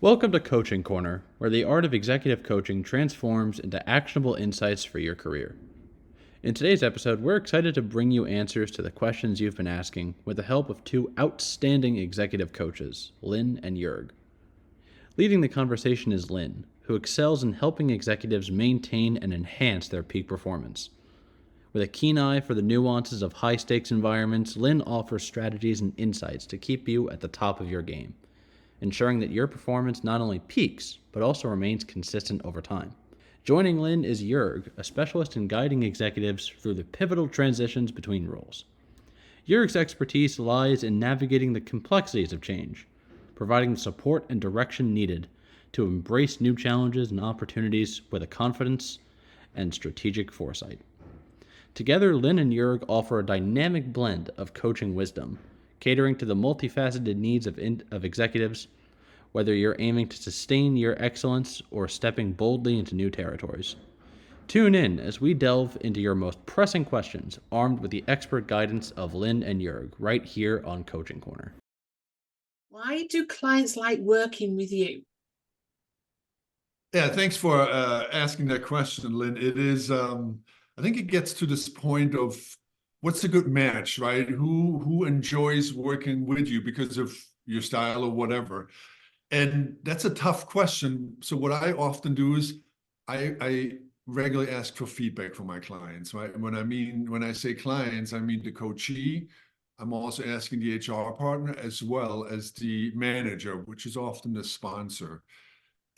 Welcome to Coaching Corner, where the art of executive coaching transforms into actionable insights for your career. In today's episode, we're excited to bring you answers to the questions you've been asking with the help of two outstanding executive coaches, Lynn and Joerg. Leading the conversation is Lynn, who excels in helping executives maintain and enhance their peak performance. With a keen eye for the nuances of high-stakes environments, Lynn offers strategies and insights to keep you at the top of your game, ensuring that your performance not only peaks, but also remains consistent over time. Joining Lynn is Joerg, a specialist in guiding executives through the pivotal transitions between roles. Joerg's expertise lies in navigating the complexities of change, providing the support and direction needed to embrace new challenges and opportunities with a confidence and strategic foresight. Together, Lynn and Joerg offer a dynamic blend of coaching wisdom, catering to the multifaceted needs of executives, whether you're aiming to sustain your excellence or stepping boldly into new territories. Tune in as we delve into your most pressing questions, armed with the expert guidance of Lynn and Joerg, right here on Coaching Corner. Why do clients like working with you? Yeah, thanks for asking that question, Lynn. It is, I think it gets to this point of what's a good match, right? Who enjoys working with you because of your style or whatever? And that's a tough question. So what I often do is I regularly ask for feedback from my clients, right? And when I say clients, I mean the coachee. I'm also asking the HR partner as well as the manager, which is often the sponsor.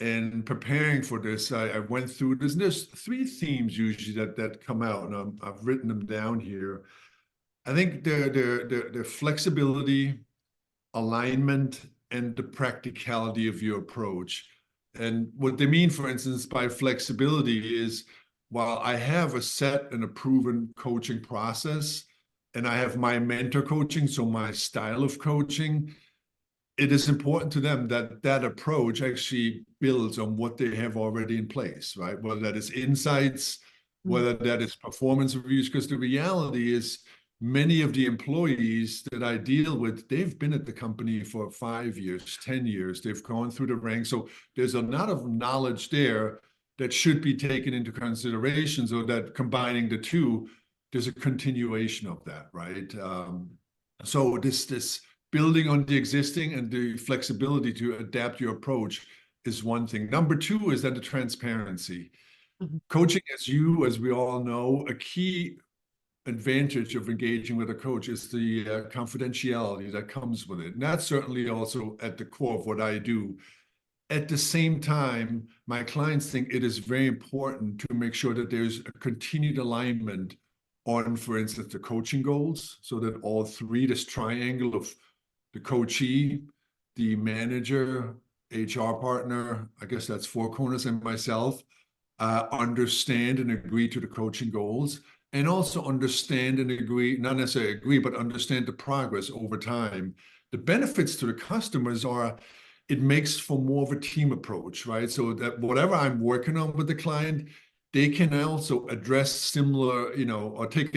And preparing for this, I went through this, and there's three themes usually that come out, and I've written them down here. I think the flexibility, alignment, and the practicality of your approach. And what they mean, for instance, by flexibility is, while I have a set and a proven coaching process, and I have my mentor coaching, so my style of coaching, it is important to them that that approach actually builds on what they have already in place, right? Whether that is insights, whether that is performance reviews, because the reality is many of the employees that I deal with, they've been at the company for 5 years, 10 years, they've gone through the ranks. So there's a lot of knowledge there that should be taken into consideration, so that combining the two, there's a continuation of that, right? So this building on the existing and the flexibility to adapt your approach is one thing. Number two is that the transparency. Coaching, as we all know, a key advantage of engaging with a coach is the confidentiality that comes with it. And that's certainly also at the core of what I do. At the same time, my clients think it is very important to make sure that there's a continued alignment on, for instance, the coaching goals, so that all three, this triangle of the coachee, the manager, HR partner, I guess that's four corners, and myself, understand and agree to the coaching goals, and also understand and agree, not necessarily agree, but understand the progress over time. The benefits to the customers are, it makes for more of a team approach, right? So that whatever I'm working on with the client, they can also address similar, or take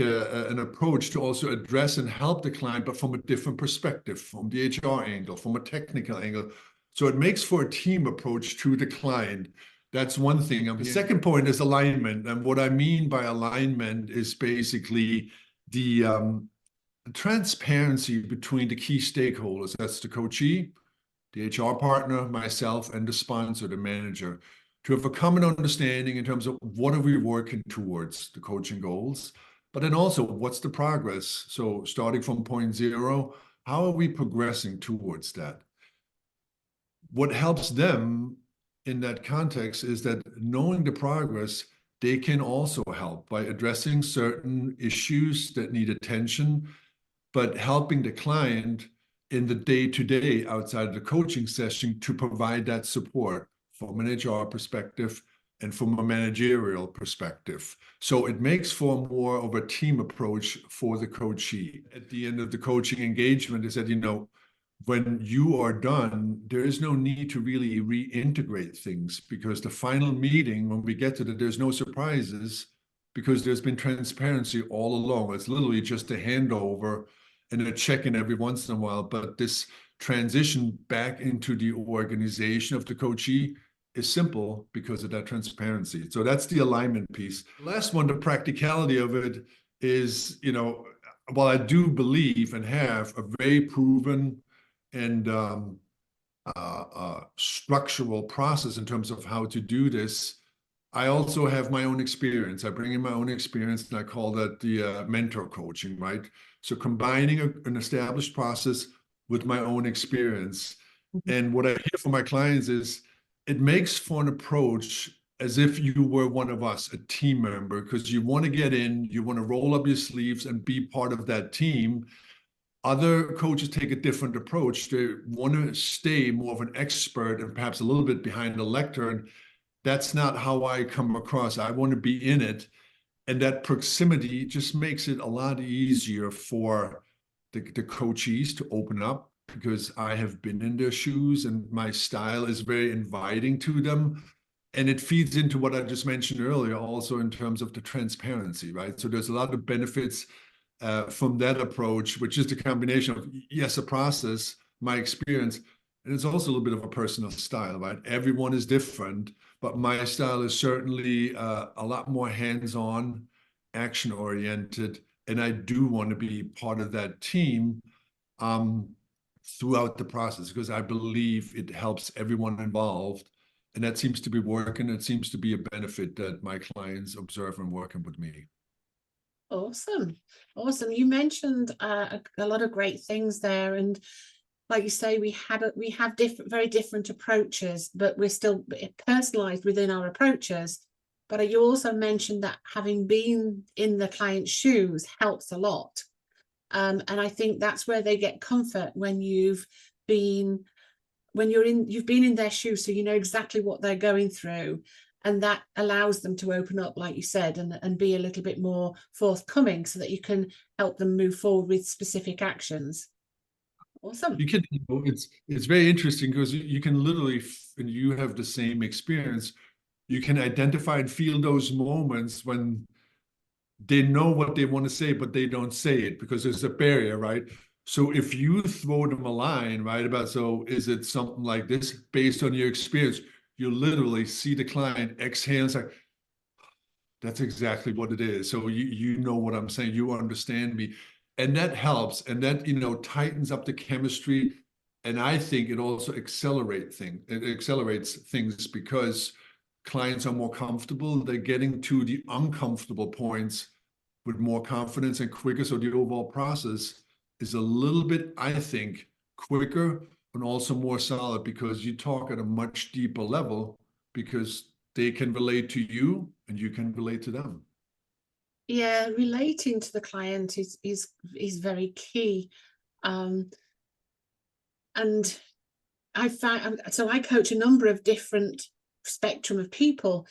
an approach to also address and help the client, but from a different perspective, from the HR angle, from a technical angle. So it makes for a team approach to the client. That's one thing. The second point is alignment. And what I mean by alignment is basically the transparency between the key stakeholders. That's the coachee, the HR partner, myself, and the sponsor, the manager, to have a common understanding in terms of what are we working towards, the coaching goals, but then also what's the progress. So starting from point zero, how are we progressing towards that? What helps them in that context is that knowing the progress, they can also help by addressing certain issues that need attention, but helping the client in the day-to-day outside of the coaching session to provide that support from an HR perspective and from a managerial perspective. So it makes for more of a team approach for the coachee. At the end of the coaching engagement is that, when you are done, there is no need to really reintegrate things, because the final meeting, when we get to it, there's no surprises, because there's been transparency all along. It's literally just a handover and a check-in every once in a while. But this transition back into the organization of the coachee is simple because of that transparency. So that's the alignment piece. The last one, the practicality of it is, while I do believe and have a very proven and structural process in terms of how to do this, I also have my own experience. I bring in my own experience, and I call that the mentor coaching, right? So combining an established process with my own experience. And what I hear from my clients is it makes for an approach as if you were one of us, a team member, because you want to get in, you want to roll up your sleeves and be part of that team. Other coaches take a different approach. They want to stay more of an expert and perhaps a little bit behind the lectern. That's not how I come across. I want to be in it. And that proximity just makes it a lot easier for the coachees to open up, because I have been in their shoes and my style is very inviting to them. And it feeds into what I just mentioned earlier, also in terms of the transparency, right? So there's a lot of benefits from that approach, which is the combination of, yes, a process, my experience, and it's also a little bit of a personal style, right? Everyone is different, but my style is certainly a lot more hands-on, action-oriented, and I do want to be part of that team throughout the process, because I believe it helps everyone involved, and that seems to be working. It seems to be a benefit that my clients observe when working with me. Awesome. You mentioned a lot of great things there, and like you say, we have very different approaches, but we're still personalized within our approaches. But you also mentioned that having been in the client's shoes helps a lot, and I think that's where they get comfort when you've been in their shoes, so you know exactly what they're going through. And that allows them to open up, like you said, and be a little bit more forthcoming, so that you can help them move forward with specific actions. Awesome. You can, it's very interesting, because you can literally, and you have the same experience, you can identify and feel those moments when they know what they want to say, but they don't say it because there's a barrier, right? So if you throw them a line, right, about, so is it something like this based on your experience, you literally see the client exhale and say, that's exactly what it is. So you know what I'm saying, you understand me. And that helps, and that, tightens up the chemistry. And I think it also accelerates things, because clients are more comfortable. They're getting to the uncomfortable points with more confidence and quicker. So the overall process is a little bit, I think, quicker and also more solid, because you talk at a much deeper level, because they can relate to you and you can relate to them. Yeah, relating to the client is very key. And I found, so I coach a number of different spectrum of people,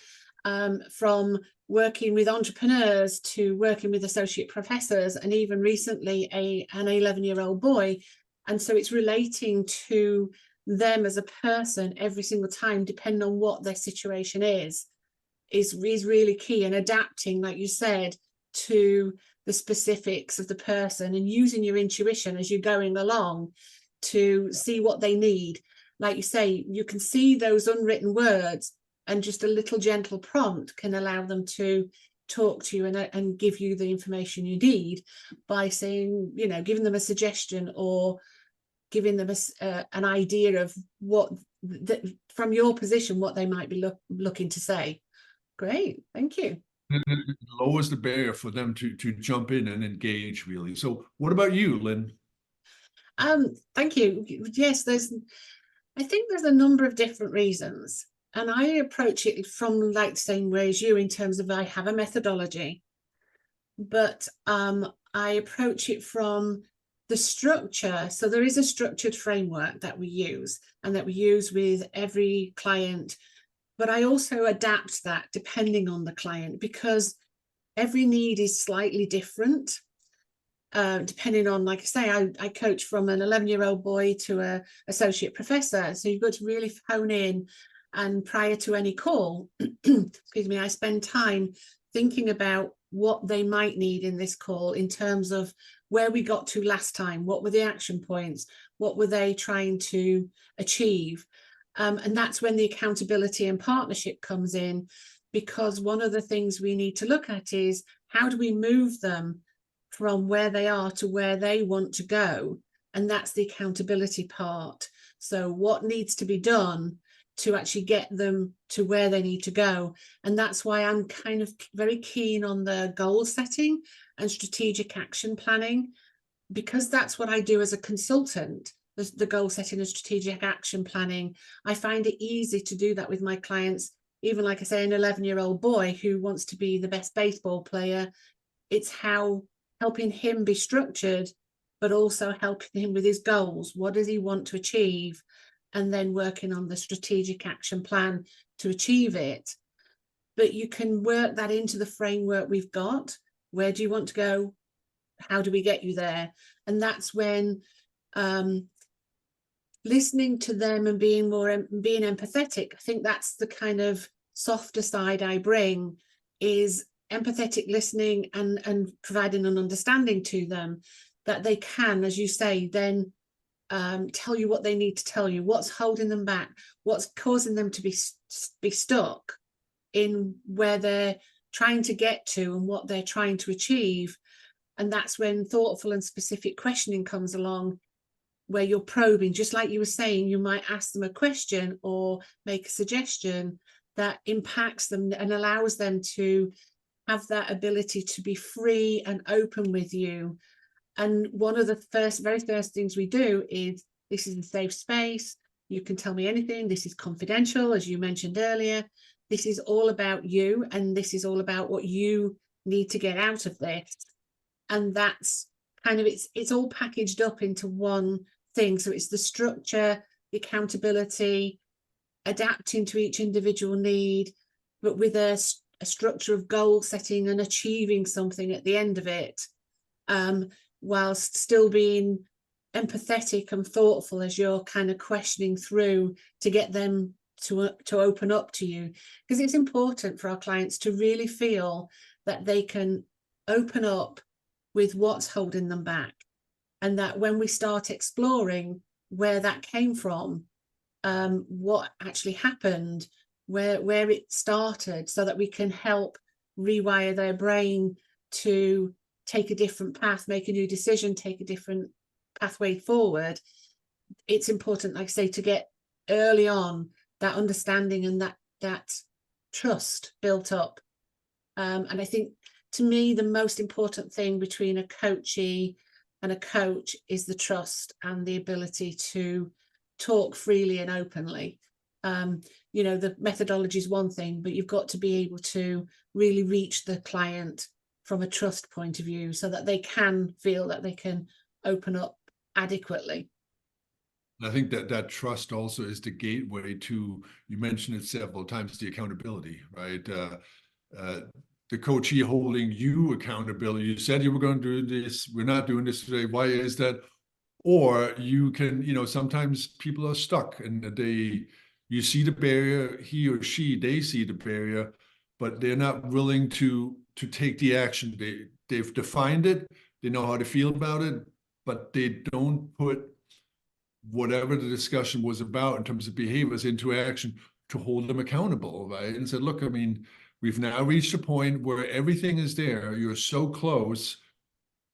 from working with entrepreneurs to working with associate professors, and even recently an 11-year-old boy. And so it's relating to them as a person every single time, depending on what their situation is really key. And adapting, like you said, to the specifics of the person, and using your intuition as you're going along to see what they need. Like you say, you can see those unwritten words, and just a little gentle prompt can allow them to talk to you and give you the information you need, by saying, giving them a suggestion, or giving them an idea of what, from your position, what they might be looking to say. Great, thank you. It lowers the barrier for them to jump in and engage, really. So what about you, Lynn? Thank you. Yes, I think there's a number of different reasons, and I approach it from like the same way as you, in terms of I have a methodology, but I approach it from the structure. So there is a structured framework that we use, and that we use with every client, but I also adapt that depending on the client, because every need is slightly different. Depending on, like I say, I coach from an 11-year-old boy to a associate professor. So you've got to really hone in. And prior to any call, excuse me, I spend time thinking about what they might need in this call, in terms of where we got to last time, what were the action points, What were they trying to achieve? And that's when the accountability and partnership comes in, because one of the things we need to look at is how do we move them from where they are to where they want to go? And that's the accountability part. So what needs to be done to actually get them to where they need to go? And that's why I'm kind of very keen on the goal setting and strategic action planning, because that's what I do as a consultant, the goal setting and strategic action planning. I find it easy to do that with my clients. Even like I say, an 11-year-old boy who wants to be the best baseball player, it's how helping him be structured, but also helping him with his goals. What does he want to achieve? And then working on the strategic action plan to achieve it. But you can work that into the framework we've got. Where do you want to go? How do we get you there? And that's when listening to them and being empathetic, I think that's the kind of softer side I bring, is empathetic listening and providing an understanding to them, that they can, as you say, then tell you what they need to tell you, what's holding them back, what's causing them to be stuck in where they're trying to get to and what they're trying to achieve. And that's when thoughtful and specific questioning comes along, where you're probing, just like you were saying. You might ask them a question or make a suggestion that impacts them and allows them to have that ability to be free and open with you. And one of the very first things we do is, this is a safe space. You can tell me anything. This is confidential, as you mentioned earlier. This is all about you, and this is all about what you need to get out of this. And that's kind of, it's all packaged up into one thing. So it's the structure, the accountability, adapting to each individual need, but with a structure of goal setting and achieving something at the end of it, whilst still being empathetic and thoughtful as you're kind of questioning through to get them to open up to you. Because it's important for our clients to really feel that they can open up with what's holding them back, and that when we start exploring where that came from, what actually happened, where it started, so that we can help rewire their brain to take a different path, make a new decision, take a different pathway forward. It's important, like I say, to get early on that understanding and that trust built up. And I think, to me, the most important thing between a coachee and a coach is the trust and the ability to talk freely and openly. You know, the methodology is one thing, but you've got to be able to really reach the client from a trust point of view, so that they can feel that they can open up adequately. I think that trust also is the gateway to, you mentioned it several times, the accountability, right? The coachee holding you accountable. You said you were going to do this. We're not doing this today. Why is that? Or you can, sometimes people are stuck and you see the barrier, he or she, they see the barrier, but they're not willing to take the action. They've defined it. They know how to feel about it, but they don't put whatever the discussion was about in terms of behaviors into action to hold them accountable, right? And said, look, I mean, we've now reached a point where everything is there. You're so close.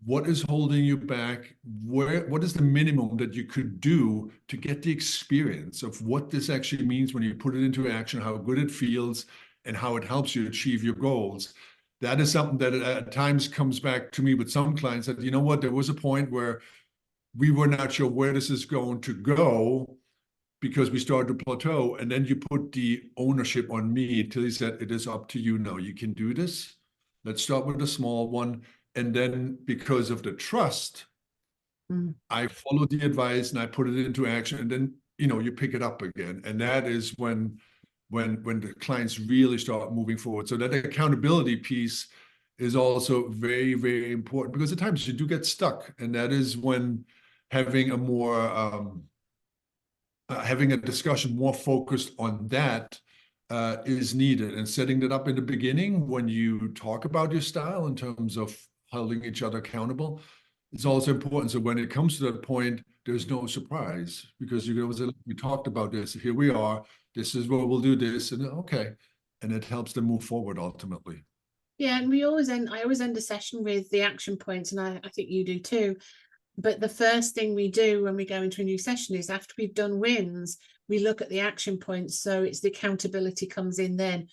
What is holding you back? What is the minimum that you could do to get the experience of what this actually means when you put it into action, how good it feels, and how it helps you achieve your goals? That is something that at times comes back to me with some clients that, you know what, there was a point where we were not sure where this is going to go because we started to plateau. And then you put the ownership on me until he said, it is up to you now. You can do this. Let's start with a small one. And then because of the trust, I followed the advice and I put it into action. And then, you pick it up again. And that is when the clients really start moving forward. So that accountability piece is also very, very important, because at times you do get stuck. And that is when having a more, having a discussion more focused on that is needed, and setting that up in the beginning when you talk about your style in terms of holding each other accountable. it's also important. So when it comes to that point, there's no surprise, because you go, we talked about this, here we are, this is where we'll do this, and okay. And it helps them move forward ultimately. Yeah, and I always end a session with the action points, and I think you do too. But the first thing we do when we go into a new session is, after we've done wins, we look at the action points. So it's the accountability comes in then.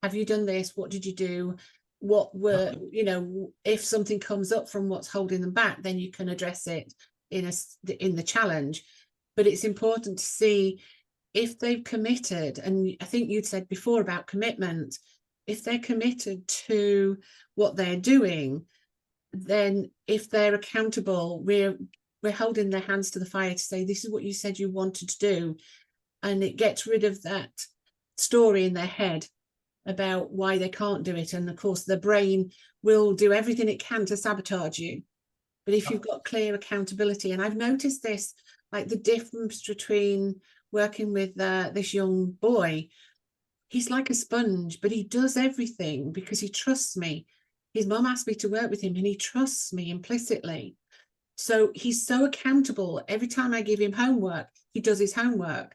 Have you done this? What did you do? What were, if something comes up from what's holding them back, then you can address it in the challenge. But it's important to see if they've committed, and I think you'd said before about commitment, if they're committed to what they're doing, then if they're accountable, we're holding their hands to the fire to say, this is what you said you wanted to do. And it gets rid of that story in their head about why they can't do it. And of course, the brain will do everything it can to sabotage you. But if you've got clear accountability, and I've noticed this, like the difference between working with this young boy, he's like a sponge, but he does everything because he trusts me. His mum asked me to work with him, and he trusts me implicitly. So he's so accountable. Every time I give him homework, he does his homework.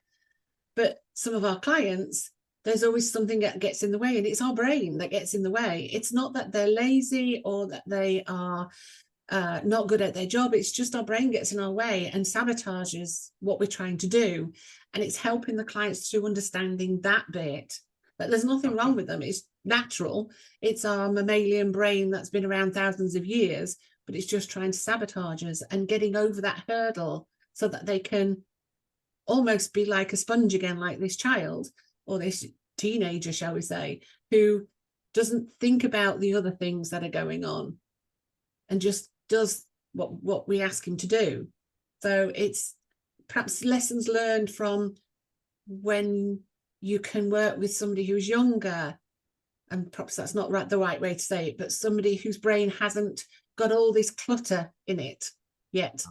But some of our clients, there's always something that gets in the way, and it's our brain that gets in the way. It's not that they're lazy or that they are not good at their job. It's just our brain gets in our way and sabotages what we're trying to do. And it's helping the clients through understanding that bit. But there's nothing wrong with them. It's natural. It's our mammalian brain that's been around thousands of years, but it's just trying to sabotage us, and getting over that hurdle so that they can almost be like a sponge again, like this child or this teenager, shall we say, who doesn't think about the other things that are going on and just does what we ask him to do. So it's perhaps lessons learned from when you can work with somebody who's younger, and perhaps that's not the right way to say it, but somebody whose brain hasn't got all this clutter in it yet.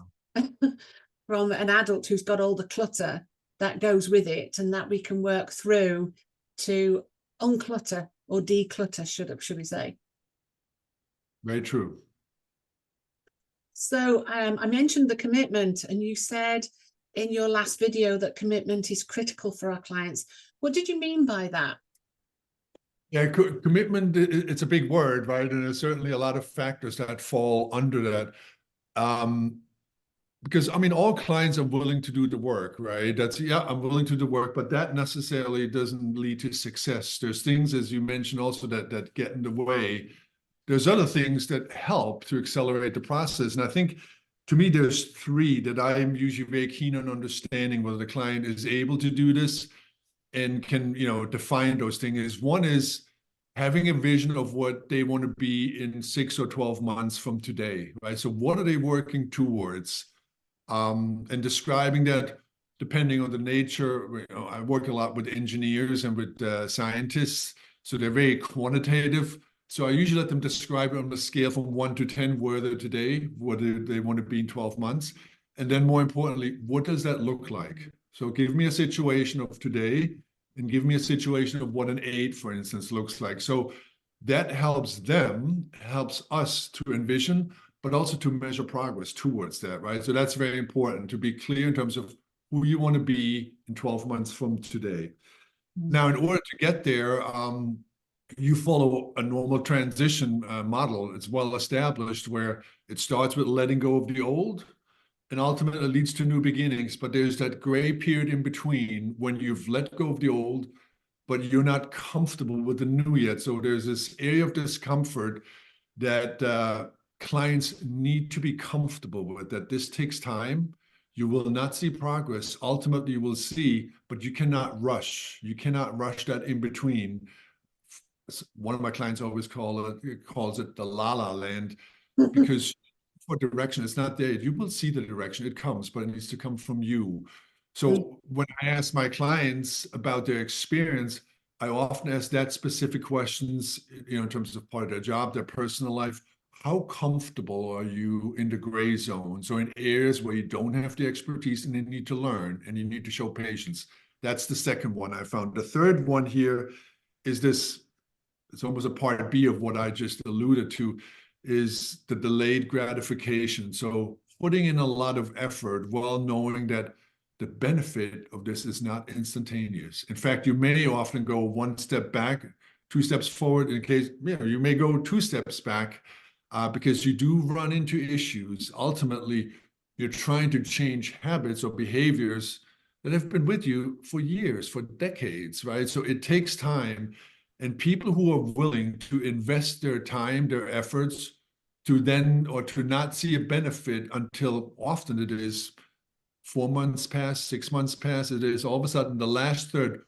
From an adult who's got all the clutter that goes with it, and that we can work through to unclutter or declutter, should we say. Very true. So I mentioned the commitment, and you said in your last video that commitment is critical for our clients. What did you mean by that? Yeah, commitment, it's a big word, right? And there's certainly a lot of factors that fall under that. Because I mean, all clients are willing to do the work, right? That's, yeah, I'm willing to do the work, but that necessarily doesn't lead to success. There's things, as you mentioned, also that get in the way. There's other things that help to accelerate the process. And I think, to me, there's three that I'm usually very keen on understanding whether the client is able to do this and can, define those things. One is having a vision of what they want to be in 6 or 12 months from today, right? So what are they working towards? And describing that depending on the nature. I work a lot with engineers and with scientists, so they're very quantitative. So I usually let them describe it on a scale from 1 to 10, where they're today, what do they want to be in 12 months? And then more importantly, what does that look like? So give me a situation of today and give me a situation of what an 8, for instance, looks like. So that helps us to envision, but also to measure progress towards that, right? So that's very important, to be clear in terms of who you want to be in 12 months from today. Now, in order to get there, you follow a normal transition model. It's well established, where it starts with letting go of the old and ultimately leads to new beginnings. But there's that gray period in between when you've let go of the old, but you're not comfortable with the new yet. So there's this area of discomfort that clients need to be comfortable with, that this takes time. You will not see progress. Ultimately, you will see, but you cannot rush. You cannot rush that in between. One of my clients always calls it the la-la land, because for direction, it's not there. You will see the direction. It comes, but it needs to come from you. So when I ask my clients about their experience, I often ask that specific questions, in terms of part of their job, their personal life. How comfortable are you in the gray zones, or in areas where you don't have the expertise and you need to learn and you need to show patience? That's the second one I found. The third one here is this, it's almost a part B of what I just alluded to, is the delayed gratification. So putting in a lot of effort while knowing that the benefit of this is not instantaneous. In fact, you may often go one step back, two steps forward. In case, you may go two steps back because you do run into issues. Ultimately, you're trying to change habits or behaviors that have been with you for years, for decades, right? So it takes time. And people who are willing to invest their time, their efforts, to then or to not see a benefit until often it is 4 months pass, 6 months pass, it is all of a sudden the last third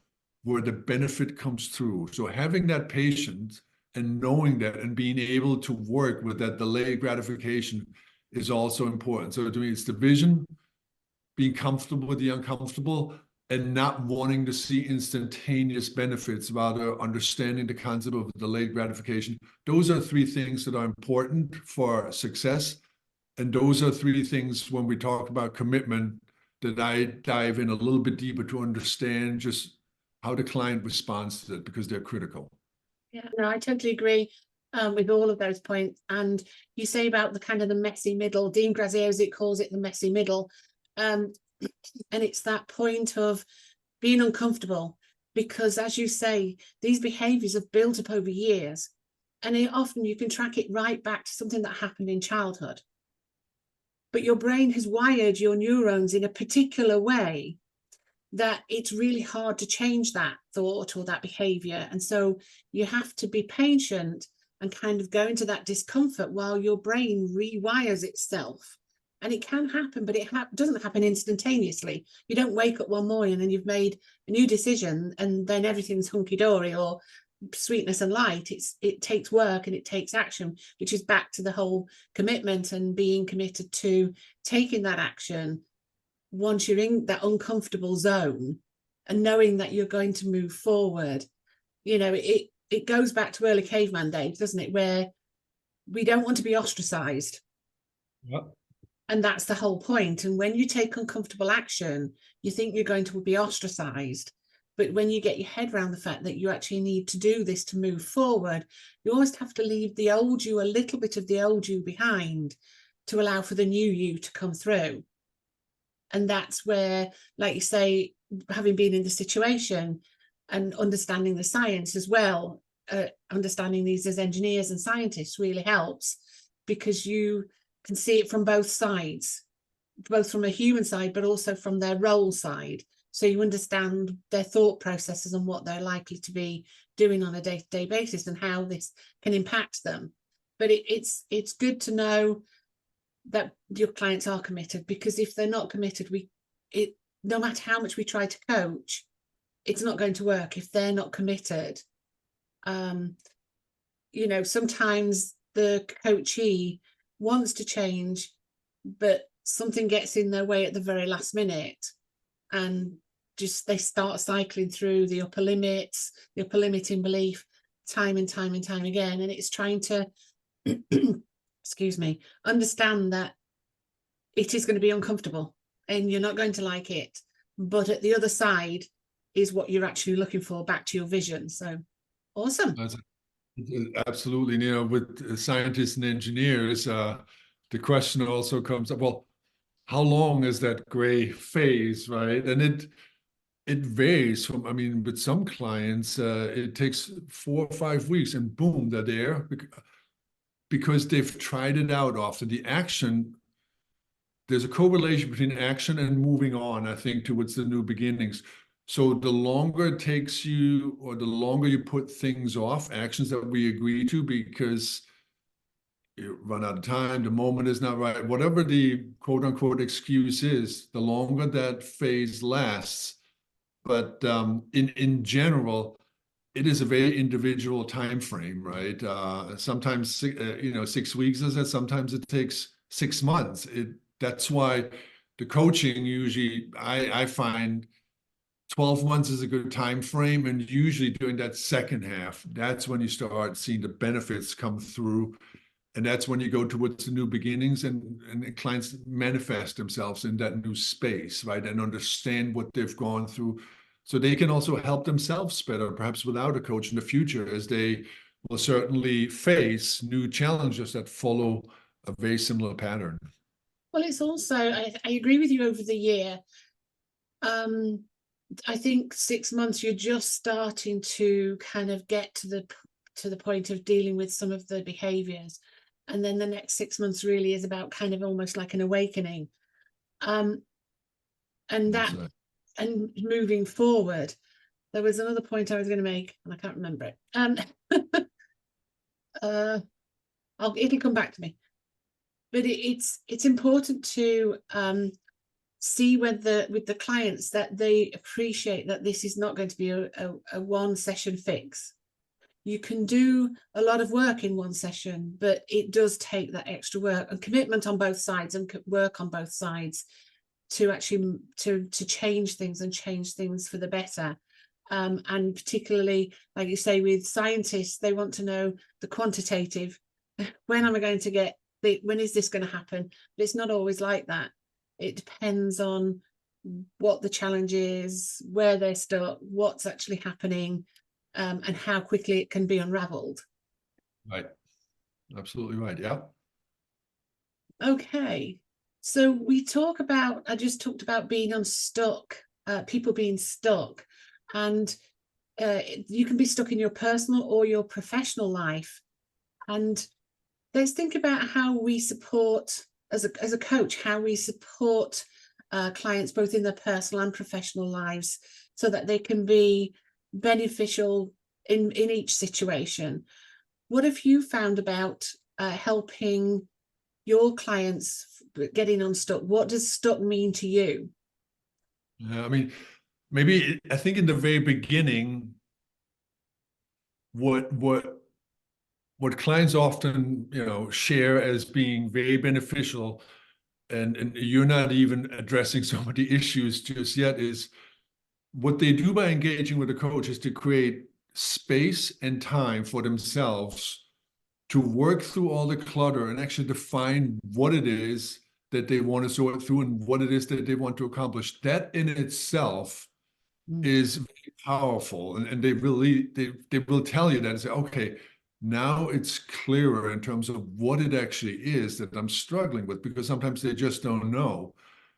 where the benefit comes through. So having that patience and knowing that and being able to work with that delayed gratification is also important. So to me, it's the vision, being comfortable with the uncomfortable, and not wanting to see instantaneous benefits, rather understanding the concept of delayed gratification. Those are three things that are important for success. And those are three things when we talk about commitment that I dive in a little bit deeper to understand just how the client responds to it, because they're critical. Yeah, no, I totally agree with all of those points. And you say about the kind of the messy middle, Dean Graziosi calls it the messy middle. And it's that point of being uncomfortable, because as you say, these behaviors have built up over years, and often you can track it right back to something that happened in childhood. But your brain has wired your neurons in a particular way that it's really hard to change that thought or that behavior. And so you have to be patient and kind of go into that discomfort while your brain rewires itself. And it can happen, but it doesn't happen instantaneously. You don't wake up one morning and you've made a new decision and then everything's hunky-dory or sweetness and light. It takes work and it takes action, which is back to the whole commitment and being committed to taking that action once you're in that uncomfortable zone and knowing that you're going to move forward. It goes back to early caveman days, doesn't it, where we don't want to be ostracized. Yep. And that's the whole point. And when you take uncomfortable action, you think you're going to be ostracized. But when you get your head around the fact that you actually need to do this to move forward, you always have to leave the old you, a little bit of the old you behind, to allow for the new you to come through. And that's where, like you say, having been in the situation and understanding the science as well, understanding these as engineers and scientists really helps, because you can see it from both sides, both from a human side, but also from their role side. So you understand their thought processes and what they're likely to be doing on a day-to-day basis and how this can impact them. But it's good to know that your clients are committed, because if they're not committed, no matter how much we try to coach, it's not going to work if they're not committed. Sometimes the coachee wants to change, but something gets in their way at the very last minute, and just they start cycling through the upper limits, the upper limiting belief, time and time and time again. And it's trying to excuse me, understand that it is going to be uncomfortable and you're not going to like it, but at the other side is what you're actually looking for, back to your vision. So awesome. Absolutely. With scientists and engineers, the question also comes up, well, how long is that gray phase, right? And it varies from, with some clients, it takes 4 or 5 weeks and boom, they're there because they've tried it out after the action. There's a correlation between action and moving on, I think, towards the new beginnings. So the longer it takes you, or the longer you put things off, actions that we agree to because you run out of time, the moment is not right, whatever the quote unquote excuse is, the longer that phase lasts. But in general, it is a very individual time frame, right? Sometimes 6 weeks is it, sometimes it takes 6 months. That's why the coaching usually, I find 12 months is a good time frame, and usually during that second half, that's when you start seeing the benefits come through. And that's when you go towards the new beginnings, and clients manifest themselves in that new space, right? And understand what they've gone through, so they can also help themselves better, perhaps without a coach in the future, as they will certainly face new challenges that follow a very similar pattern. Well, it's also, I agree with you over the year. I think 6 months, you're just starting to kind of get to the point of dealing with some of the behaviors. And then the next 6 months really is about kind of almost like an awakening. And that, and moving forward, there was another point I was going to make, and I can't remember it. It'll come back to me. But it's important to see with the clients that they appreciate that this is not going to be a one session fix. You can do a lot of work in one session, but it does take that extra work and commitment on both sides and work on both sides to actually to change things and change things for the better. And particularly, like you say, with scientists, they want to know the quantitative. When am I going to get when is this going to happen? But it's not always like that. It depends on what the challenge is, where they're stuck, what's actually happening, and how quickly it can be unraveled. Right. Absolutely right. Yeah. Okay. So I just talked about being unstuck, people being stuck, and you can be stuck in your personal or your professional life. And let's think about how we support, as a coach, how we support clients both in their personal and professional lives so that they can be beneficial in each situation. What have you found about helping your clients getting unstuck? What does stuck mean to you? Yeah, I mean, I think in the very beginning, what clients often, share as being very beneficial, and you're not even addressing some of the issues just yet, is what they do by engaging with a coach is to create space and time for themselves to work through all the clutter and actually define what it is that they want to sort through and what it is that they want to accomplish. That in itself is very powerful. And they will tell you that and say, okay, now it's clearer in terms of what it actually is that I'm struggling with, because sometimes they just don't know.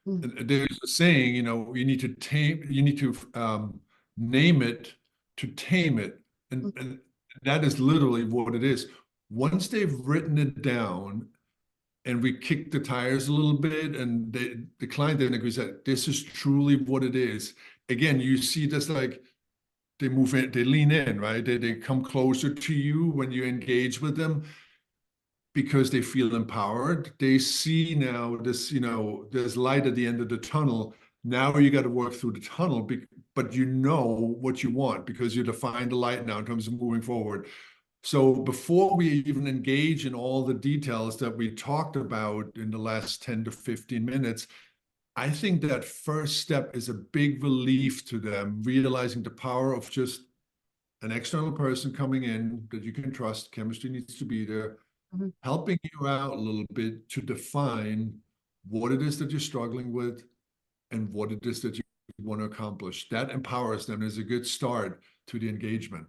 And there's a saying, you need to name it to tame it. And that is literally what it is. Once they've written it down and we kick the tires a little bit, and the client then agrees that this is truly what it is. Again, you see this, like, they move in, they lean in, right? They come closer to you when you engage with them because they feel empowered. They see now this, there's light at the end of the tunnel. Now you got to work through the tunnel, but you know what you want because you define the light now in terms of moving forward. So before we even engage in all the details that we talked about in the last 10 to 15 minutes, I think that first step is a big relief to them, realizing the power of just an external person coming in that you can trust. Chemistry needs to be there, helping you out a little bit to define what it is that you're struggling with and what it is that you want to accomplish. That empowers them as a good start to the engagement.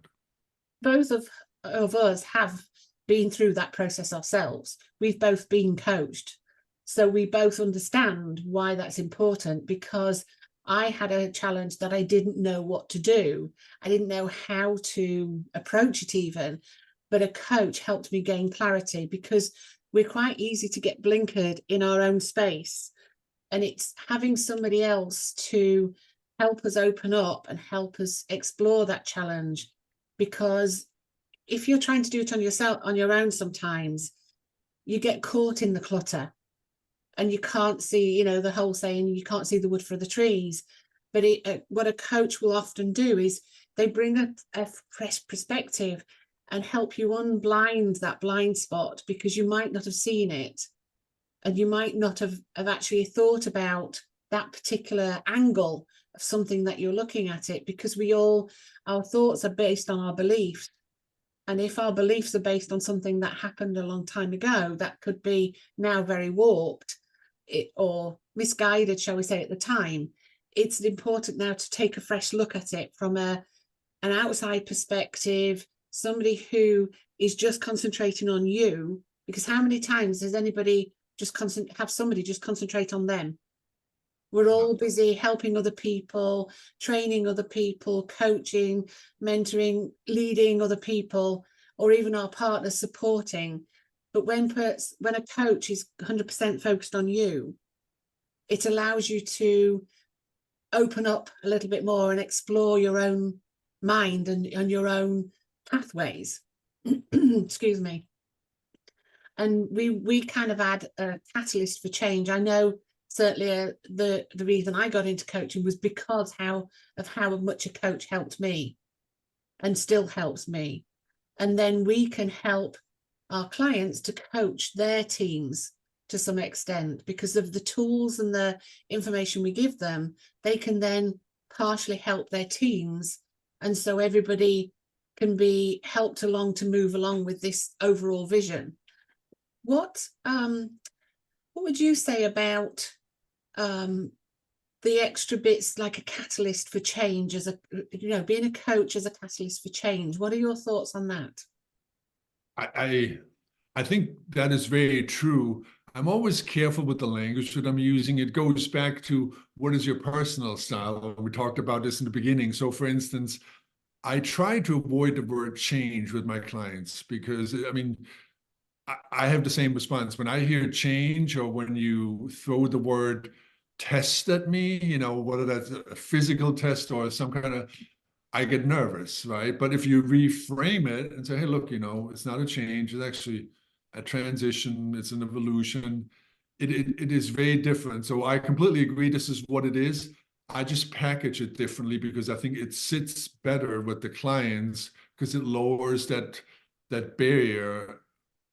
Both of us have been through that process ourselves. We've both been coached. So we both understand why that's important, because I had a challenge that I didn't know what to do. I didn't know how to approach it even, but a coach helped me gain clarity, because we're quite easy to get blinkered in our own space. And it's having somebody else to help us open up and help us explore that challenge. Because if you're trying to do it on your own, sometimes you get caught in the clutter and you can't see, the whole saying, you can't see the wood for the trees. But what a coach will often do is they bring a fresh perspective and help you unblind that blind spot, because you might not have seen it and you might not have actually thought about that particular angle of something that you're looking at it, because our thoughts are based on our beliefs. And if our beliefs are based on something that happened a long time ago, that could be now very warped or misguided, shall we say, at the time. It's important now to take a fresh look at it from an outside perspective, somebody who is just concentrating on you, because how many times has anybody just have somebody just concentrate on them? We're all busy helping other people, training other people, coaching, mentoring, leading other people, or even our partners supporting. But when a coach is 100% focused on you, it allows you to open up a little bit more and explore your own mind and your own pathways. Excuse me. And we kind of add a catalyst for change. I know certainly the reason I got into coaching was because how much a coach helped me and still helps me. And then we can help our clients to coach their teams to some extent, because of the tools and the information we give them. They can then partially help their teams, and so everybody can be helped along to move along with this overall vision. What would you say about the extra bits, like a catalyst for change, as being a coach as a catalyst for change? What are your thoughts on that? I think that is very true. I'm always careful with the language that I'm using. It goes back to what is your personal style. We talked about this in the beginning. So for instance, I try to avoid the word change with my clients, because I mean, I have the same response. When I hear change, or when you throw the word test at me, whether that's a physical test or some kind of, I get nervous, right? But if you reframe it and say, hey, look, it's not a change, it's actually a transition, it's an evolution, it is very different. So I completely agree, this is what it is. I just package it differently because I think it sits better with the clients, because it lowers that barrier.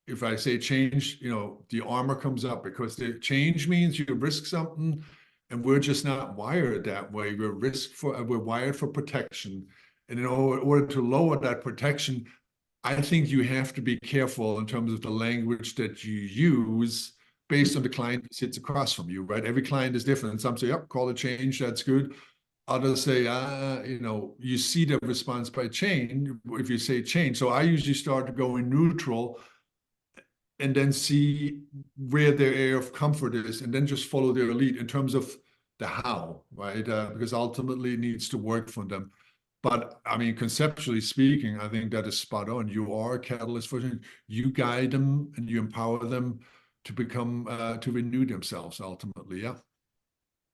If I say change, the armor comes up, because the change means you risk something, and we're just not wired that way. We're wired for protection. And in order to lower that protection, I think you have to be careful in terms of the language that you use based on the client who sits across from you, right? Every client is different. Some say, yep, call it change, that's good. Others say, you see the response by change if you say change. So I usually start going neutral, and then see where their area of comfort is, and then just follow their lead in terms of the how, right? Because ultimately it needs to work for them. But I mean, conceptually speaking, I think that is spot on. You are a catalyst for change. You guide them and you empower them to become, to renew themselves ultimately. Yeah.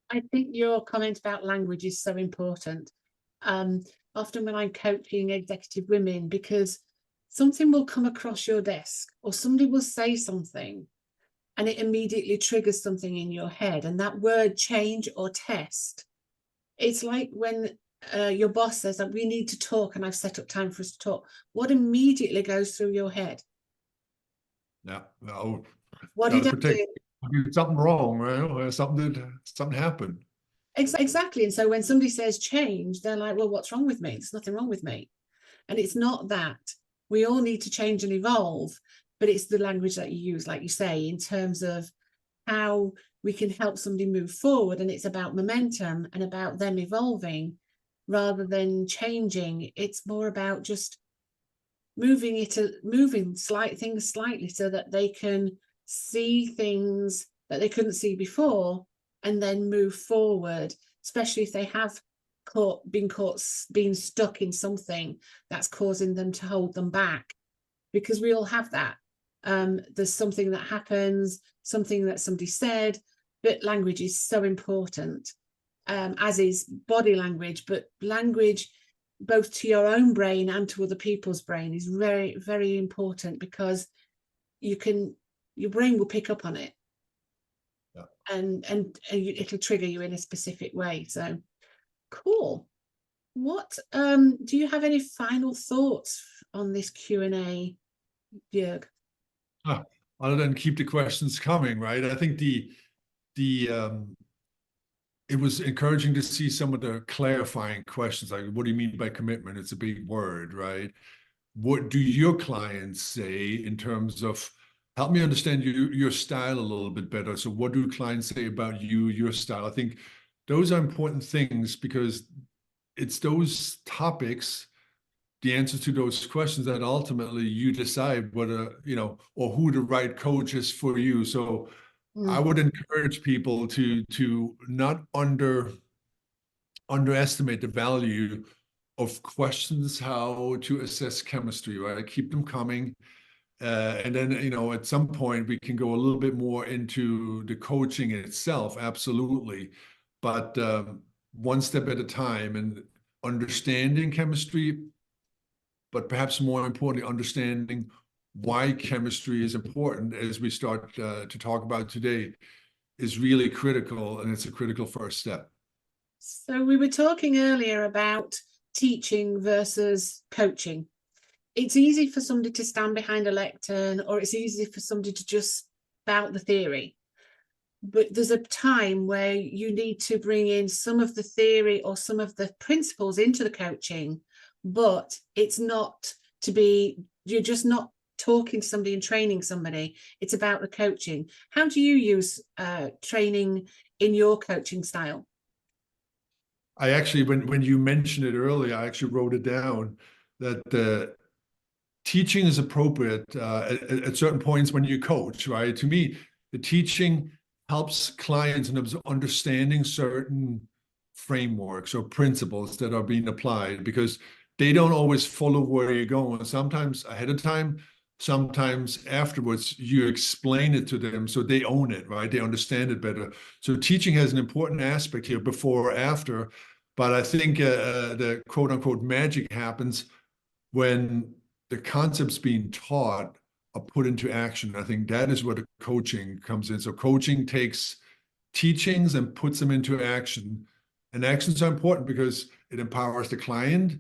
I think your comment about language is so important. Often when I'm coaching executive women, because something will come across your desk, or somebody will say something, and it immediately triggers something in your head. And that word change or test, it's like when your boss says that we need to talk and I've set up time for us to talk. What immediately goes through your head? Yeah. No. What did I do? Something wrong, right? Or something happened. Exactly. And so when somebody says change, they're like, well, what's wrong with me? There's nothing wrong with me. And it's not that. We all need to change and evolve, but it's the language that you use, like you say, in terms of how we can help somebody move forward. And it's about momentum and about them evolving rather than changing. It's more about just moving things slightly so that they can see things that they couldn't see before, and then move forward, especially if they have been stuck in something that's causing them to hold them back, because we all have that. There's something that happens, something that somebody said, but language is so important, as is body language. But language, both to your own brain and to other people's brain, is very, very important, because your brain will pick up on it. Yeah. And it'll trigger you in a specific way. So cool. What do you have any final thoughts on this Q&A, Joerg? Other than keep the questions coming, right? I think it was encouraging to see some of the clarifying questions, like, what do you mean by commitment? It's a big word, right? What do your clients say in terms of, help me understand your style a little bit better. So what do clients say about you, your style? I think those are important things, because it's those topics, the answers to those questions, that ultimately you decide whether, or who the right coach is for you. So I would encourage people to not underestimate the value of questions, how to assess chemistry, right? Keep them coming. And then, at some point we can go a little bit more into the coaching itself, absolutely. But one step at a time, and understanding chemistry, but perhaps more importantly, understanding why chemistry is important, as we start to talk about today, is really critical, and it's a critical first step. So we were talking earlier about teaching versus coaching. It's easy for somebody to stand behind a lectern, or it's easy for somebody to just spout the theory. But there's a time where you need to bring in some of the theory or some of the principles into the coaching, but it's not to be, you're just not talking to somebody and training somebody. It's about the coaching. How do you use training in your coaching style? I actually, when you mentioned it earlier, I actually wrote it down that teaching is appropriate at certain points when you coach, right? To me, the teaching helps clients in understanding certain frameworks or principles that are being applied, because they don't always follow where you're going. Sometimes ahead of time, sometimes afterwards, you explain it to them so they own it, right? They understand it better. So teaching has an important aspect here, before or after. But I think the quote unquote magic happens when the concepts being taught are put into action. I think that is where the coaching comes in. So coaching takes teachings and puts them into action. And actions are important because it empowers the client.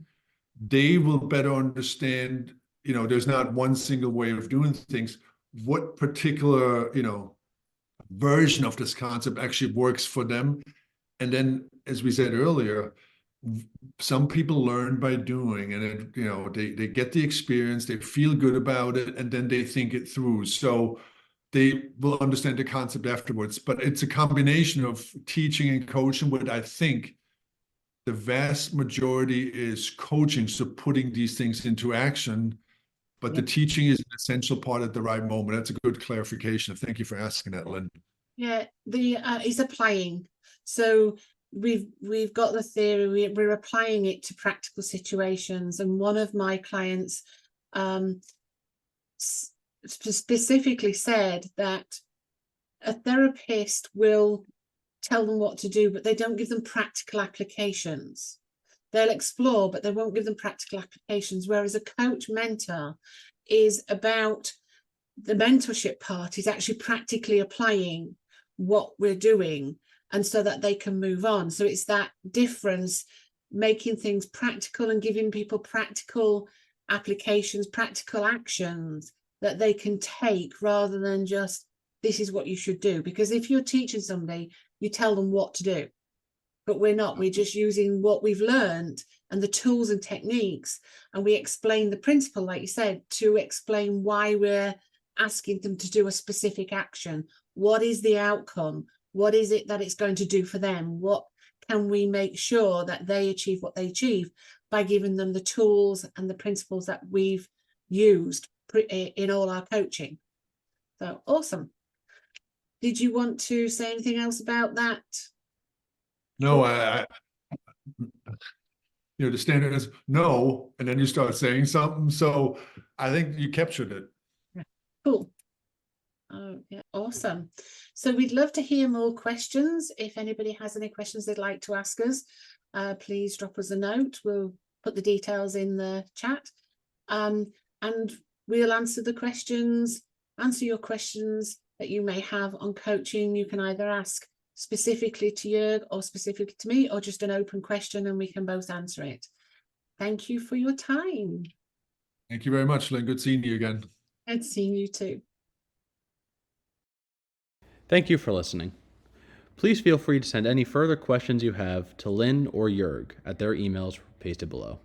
They will better understand, there's not one single way of doing things. What particular, version of this concept actually works for them. And then, as we said earlier, some people learn by doing, and they get the experience, they feel good about it, and then they think it through. So they will understand the concept afterwards. But it's a combination of teaching and coaching, but I think the vast majority is coaching, so putting these things into action. But the teaching is an essential part at the right moment. That's a good clarification. Thank you for asking that, Lynn. Yeah, is applying. So we've got the theory, we're applying it to practical situations. And one of my clients specifically said that a therapist will tell them what to do, but they don't give them practical applications. They'll explore, but they won't give them practical applications. Whereas a coach mentor is about, the mentorship part is actually practically applying what we're doing, and so that they can move on. So it's that difference, making things practical and giving people practical applications, practical actions that they can take, rather than just, this is what you should do. Because if you're teaching somebody, you tell them what to do, but we're not. We're just using what we've learned and the tools and techniques, and we explain the principle, like you said, to explain why we're asking them to do a specific action. What is the outcome? What is it that it's going to do for them? What can we make sure that they achieve what they achieve by giving them the tools and the principles that we've used in all our coaching? So awesome. Did you want to say anything else about that? No, the standard is no, and then you start saying something. So I think you captured it. Cool. Oh, yeah, awesome. So we'd love to hear more questions. If anybody has any questions they'd like to ask us, please drop us a note. We'll put the details in the chat, and we'll answer your questions that you may have on coaching. You can either ask specifically to Joerg or specifically to me, or just an open question, and we can both answer it. Thank you for your time. Thank you very much, Lynn. Good seeing you again. And seeing you too. Thank you for listening. Please feel free to send any further questions you have to Lynn or Joerg at their emails pasted below.